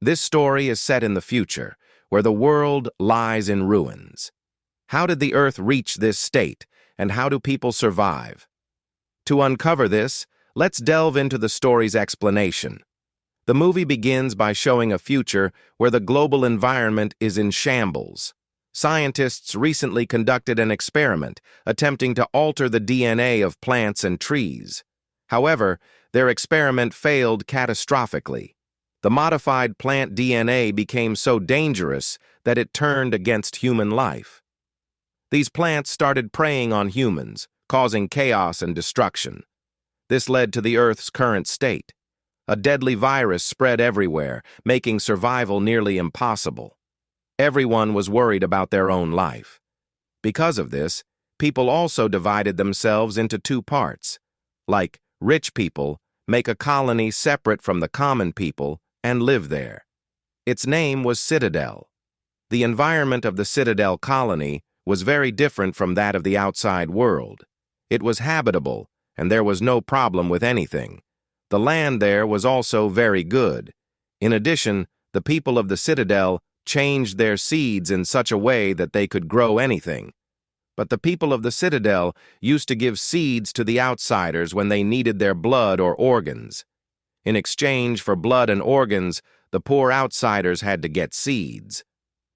This story is set in the future, where the world lies in ruins. How did the Earth reach this state, and how do people survive? To uncover this, let's delve into the story's explanation. The movie begins by showing a future where the global environment is in shambles. Scientists recently conducted an experiment attempting to alter the DNA of plants and trees. However, their experiment failed catastrophically. The modified plant DNA became so dangerous that it turned against human life. These plants started preying on humans, causing chaos and destruction. This led to the Earth's current state. A deadly virus spread everywhere, making survival nearly impossible. Everyone was worried about their own life. Because of this, people also divided themselves into two parts. Like rich people make a colony separate from the common people and live there. Its name was Citadel. The environment of the Citadel colony was very different from that of the outside world. It was habitable, and there was no problem with anything. The land there was also very good. In addition, the people of the Citadel changed their seeds in such a way that they could grow anything. But the people of the Citadel used to give seeds to the outsiders when they needed their blood or organs. In exchange for blood and organs, the poor outsiders had to get seeds.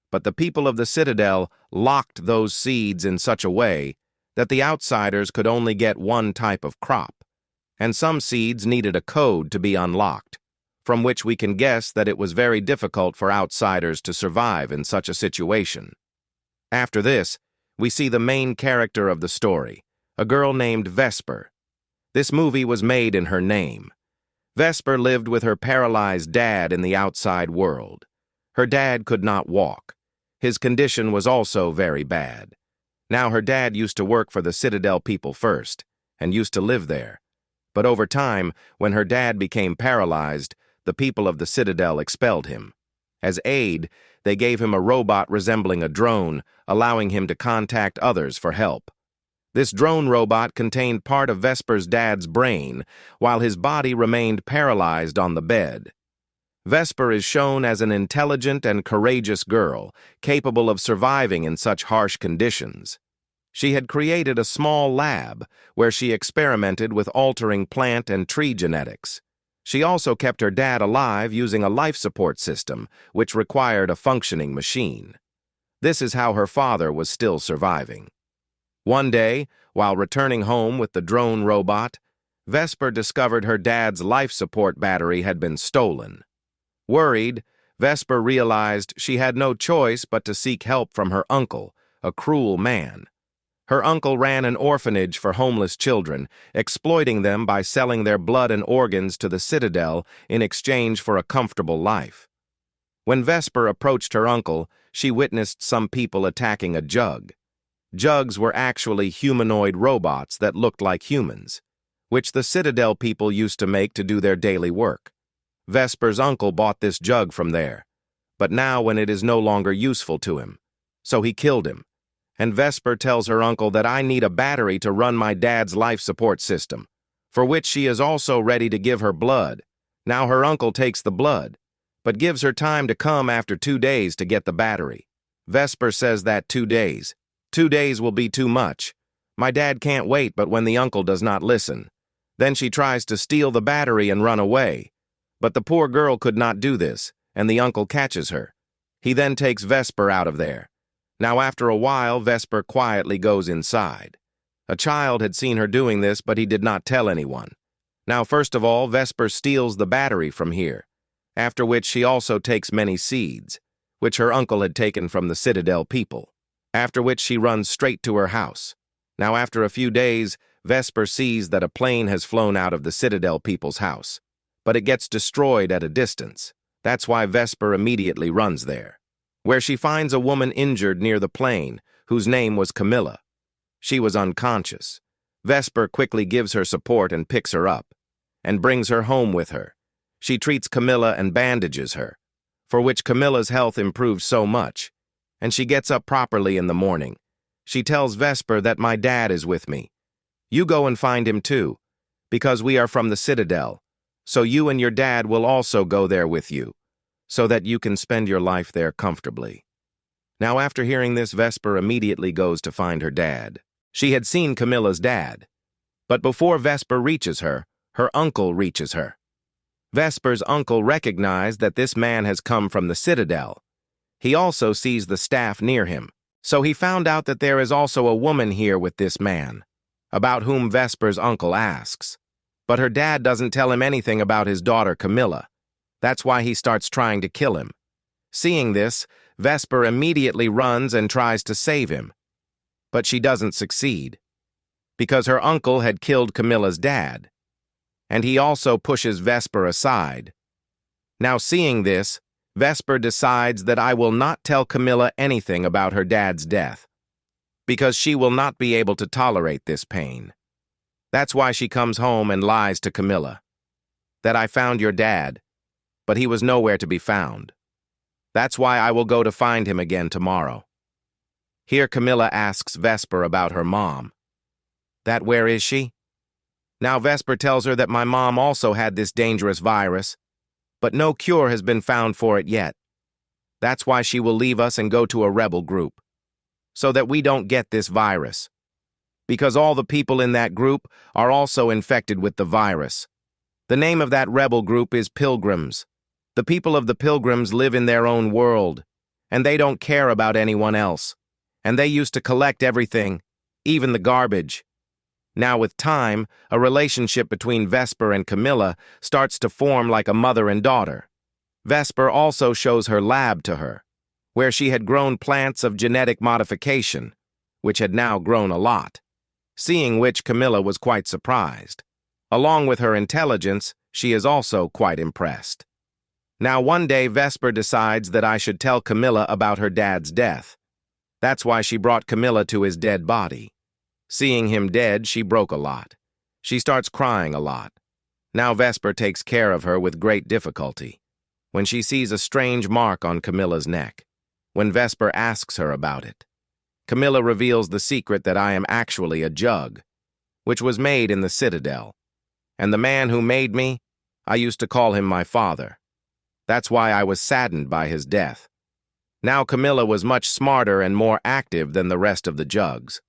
But the people of the Citadel locked those seeds in such a way that the outsiders could only get one type of crop, and some seeds needed a code to be unlocked, from which we can guess that it was very difficult for outsiders to survive in such a situation. After this, we see the main character of the story, a girl named Vesper. This movie was made in her name. Vesper lived with her paralyzed dad in the outside world. Her dad could not walk. His condition was also very bad. Now her dad used to work for the Citadel people first, and used to live there. But over time, when her dad became paralyzed, the people of the Citadel expelled him. As aid, they gave him a robot resembling a drone, allowing him to contact others for help. This drone robot contained part of Vesper's dad's brain, while his body remained paralyzed on the bed. Vesper is shown as an intelligent and courageous girl, capable of surviving in such harsh conditions. She had created a small lab where she experimented with altering plant and tree genetics. She also kept her dad alive using a life support system, which required a functioning machine. This is how her father was still surviving. One day, while returning home with the drone robot, Vesper discovered her dad's life support battery had been stolen. Worried, Vesper realized she had no choice but to seek help from her uncle, a cruel man. Her uncle ran an orphanage for homeless children, exploiting them by selling their blood and organs to the Citadel in exchange for a comfortable life. When Vesper approached her uncle, she witnessed some people attacking a jug. Jugs were actually humanoid robots that looked like humans, which the Citadel people used to make to do their daily work. Vesper's uncle bought this jug from there, but now when it is no longer useful to him, so he killed him. And Vesper tells her uncle that I need a battery to run my dad's life support system, for which she is also ready to give her blood. Now her uncle takes the blood, but gives her time to come after 2 days to get the battery. Vesper says that 2 days. 2 days will be too much. My dad can't wait, but when the uncle does not listen. Then she tries to steal the battery and run away. But the poor girl could not do this, and the uncle catches her. He then takes Vesper out of there. Now after a while, Vesper quietly goes inside. A child had seen her doing this, but he did not tell anyone. Now first of all, Vesper steals the battery from here, after which she also takes many seeds, which her uncle had taken from the Citadel people. After which she runs straight to her house. Now after a few days, Vesper sees that a plane has flown out of the Citadel people's house, but it gets destroyed at a distance. That's why Vesper immediately runs there, where she finds a woman injured near the plane, whose name was Camellia. She was unconscious. Vesper quickly gives her support and picks her up, and brings her home with her. She treats Camellia and bandages her, for which Camillia's health improved so much, and she gets up properly in the morning. She tells Vesper that my dad is with me. You go and find him too, because we are from the Citadel, so you and your dad will also go there with you. so that you can spend your life there comfortably. Now, after hearing this, Vesper immediately goes to find her dad. She had seen Camilla's dad, but before Vesper reaches her, her uncle reaches her. Vesper's uncle recognized that this man has come from the citadel. He also sees the staff near him, so he found out that there is also a woman here with this man, about whom Vesper's uncle asks. But her dad doesn't tell him anything about his daughter Camilla. That's why he starts trying to kill him. Seeing this, Vesper immediately runs and tries to save him. But she doesn't succeed, because her uncle had killed Camilla's dad, and he also pushes Vesper aside. Now, seeing this, Vesper decides that I will not tell Camilla anything about her dad's death, because she will not be able to tolerate this pain. That's why she comes home and lies to Camilla, that I found your dad, but he was nowhere to be found. That's why I will go to find him again tomorrow. Here Camilla asks Vesper about her mom. That where is she? Now Vesper tells her that my mom also had this dangerous virus, but no cure has been found for it yet. That's why she will leave us and go to a rebel group, so that we don't get this virus. Because all the people in that group are also infected with the virus. The name of that rebel group is Pilgrims. The people of the Pilgrims live in their own world, and they don't care about anyone else. And they used to collect everything, even the garbage. Now with time, a relationship between Vesper and Camilla starts to form like a mother and daughter. Vesper also shows her lab to her, where she had grown plants of genetic modification, which had now grown a lot, seeing which Camilla was quite surprised. Along with her intelligence, she is also quite impressed. Now one day Vesper decides that I should tell Camilla about her dad's death. That's why she brought Camilla to his dead body. Seeing him dead, she broke a lot. She starts crying a lot. Now Vesper takes care of her with great difficulty, when she sees a strange mark on Camilla's neck, when Vesper asks her about it. Camilla reveals the secret that I am actually a jug, which was made in the citadel. And the man who made me, I used to call him my father. That's why I was saddened by his death. Now Camilla was much smarter and more active than the rest of the jugs.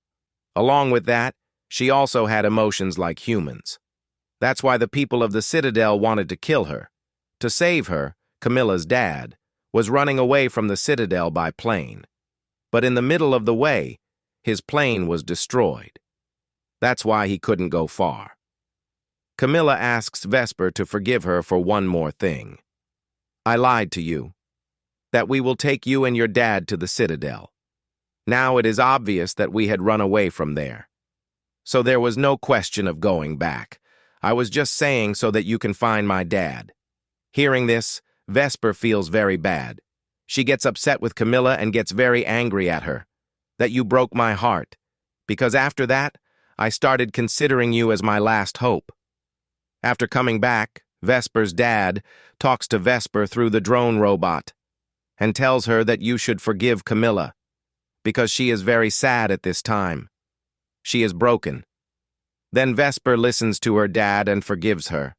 Along with that, she also had emotions like humans. That's why the people of the citadel wanted to kill her. To save her, Camilla's dad was running away from the citadel by plane. But in the middle of the way, his plane was destroyed. That's why he couldn't go far. Camilla asks Vesper to forgive her for one more thing. I lied to you, that we will take you and your dad to the citadel. Now it is obvious that we had run away from there. So there was no question of going back. I was just saying so that you can find my dad. Hearing this, Vesper feels very bad. She gets upset with Camilla and gets very angry at her, that you broke my heart, because after that, I started considering you as my last hope. After coming back, Vesper's dad talks to Vesper through the drone robot and tells her that you should forgive Camilla, because she is very sad at this time. She is broken. Then Vesper listens to her dad and forgives her,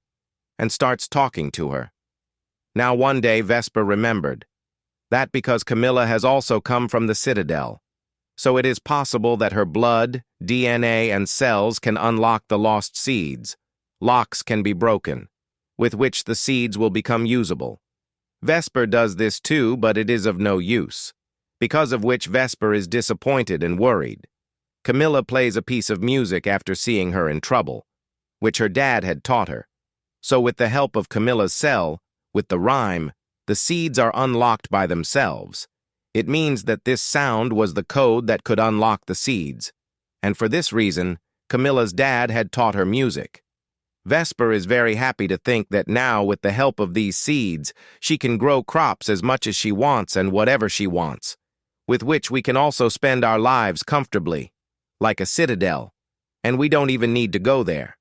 and starts talking to her. Now one day Vesper remembered that because Camilla has also come from the citadel, so it is possible that her blood, DNA, and cells can unlock the lost seeds. Locks can be broken, with which the seeds will become usable. Vesper does this too, but it is of no use, because of which Vesper is disappointed and worried. Camilla plays a piece of music after seeing her in trouble, which her dad had taught her. So with the help of Camilla's cell, with the rhyme, the seeds are unlocked by themselves. It means that this sound was the code that could unlock the seeds, and for this reason, Camilla's dad had taught her music. Vesper is very happy to think that now, with the help of these seeds, she can grow crops as much as she wants and whatever she wants, with which we can also spend our lives comfortably, like a citadel, and we don't even need to go there.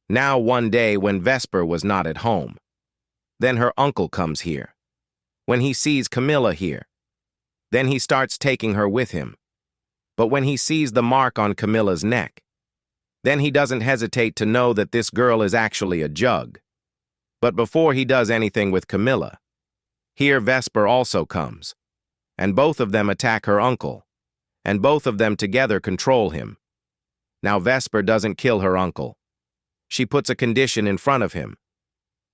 Now one day when Vesper was not at home, then her uncle comes here. When he sees Camilla here, then he starts taking her with him. But when he sees the mark on Camilla's neck, then he doesn't hesitate to know that this girl is actually a jug. But before he does anything with Camilla, Here Vesper also comes, and both of them attack her uncle, and both of them together control him. Now Vesper doesn't kill her uncle. She puts a condition in front of him,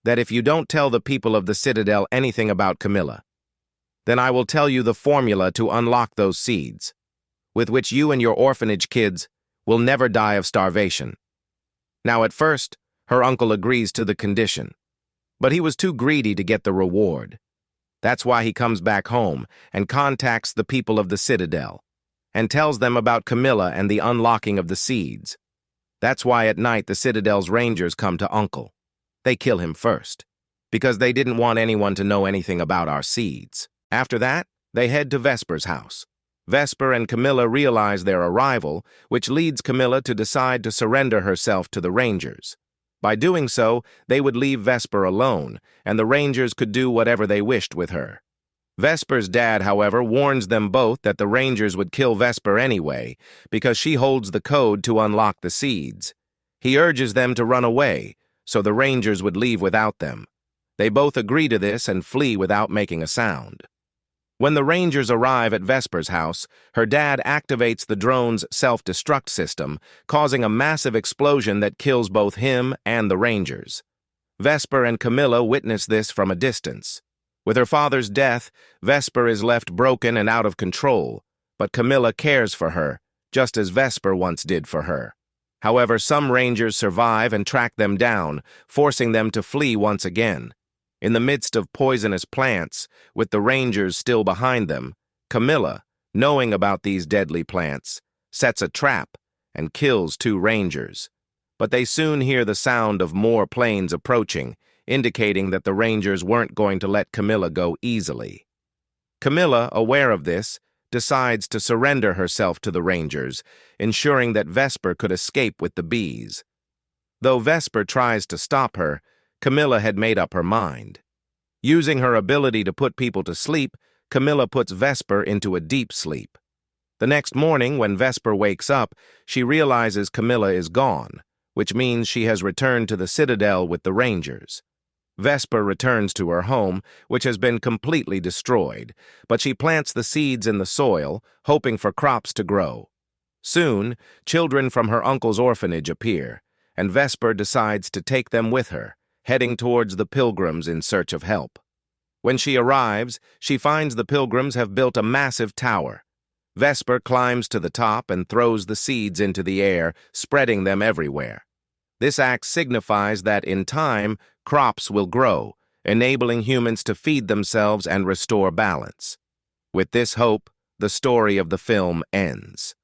that if you don't tell the people of the Citadel anything about Camilla, then I will tell you the formula to unlock those seeds, with which you and your orphanage kids will never die of starvation. Now at first, her uncle agrees to the condition, but he was too greedy to get the reward. That's why he comes back home and contacts the people of the Citadel and tells them about Camilla and the unlocking of the seeds. That's why at night the Citadel's rangers come to Uncle. They kill him first, because they didn't want anyone to know anything about our seeds. After that, they head to Vesper's house. Vesper and Camilla realize their arrival, which leads Camilla to decide to surrender herself to the rangers. By doing so, they would leave Vesper alone, and the rangers could do whatever they wished with her. Vesper's dad, however, warns them both that the rangers would kill Vesper anyway, because she holds the code to unlock the seeds. He urges them to run away, so the rangers would leave without them. They both agree to this and flee without making a sound. When the rangers arrive at Vesper's house, her dad activates the drone's self-destruct system, causing a massive explosion that kills both him and the rangers. Vesper and Camilla witness this from a distance. With her father's death, Vesper is left broken and out of control, but Camilla cares for her, just as Vesper once did for her. However, some rangers survive and track them down, forcing them to flee once again. In the midst of poisonous plants, with the rangers still behind them, Camilla, knowing about these deadly plants, sets a trap and kills 2 rangers. But they soon hear the sound of more planes approaching, indicating that the rangers weren't going to let Camilla go easily. Camilla, aware of this, decides to surrender herself to the rangers, ensuring that Vesper could escape with the bees. Though Vesper tries to stop her, Camilla had made up her mind. Using her ability to put people to sleep, Camilla puts Vesper into a deep sleep. The next morning, when Vesper wakes up, she realizes Camilla is gone, which means she has returned to the Citadel with the rangers. Vesper returns to her home, which has been completely destroyed, but she plants the seeds in the soil, hoping for crops to grow. Soon, children from her uncle's orphanage appear, and Vesper decides to take them with her, heading towards the pilgrims in search of help. When she arrives, she finds the pilgrims have built a massive tower. Vesper climbs to the top and throws the seeds into the air, spreading them everywhere. This act signifies that in time, crops will grow, enabling humans to feed themselves and restore balance. With this hope, the story of the film ends.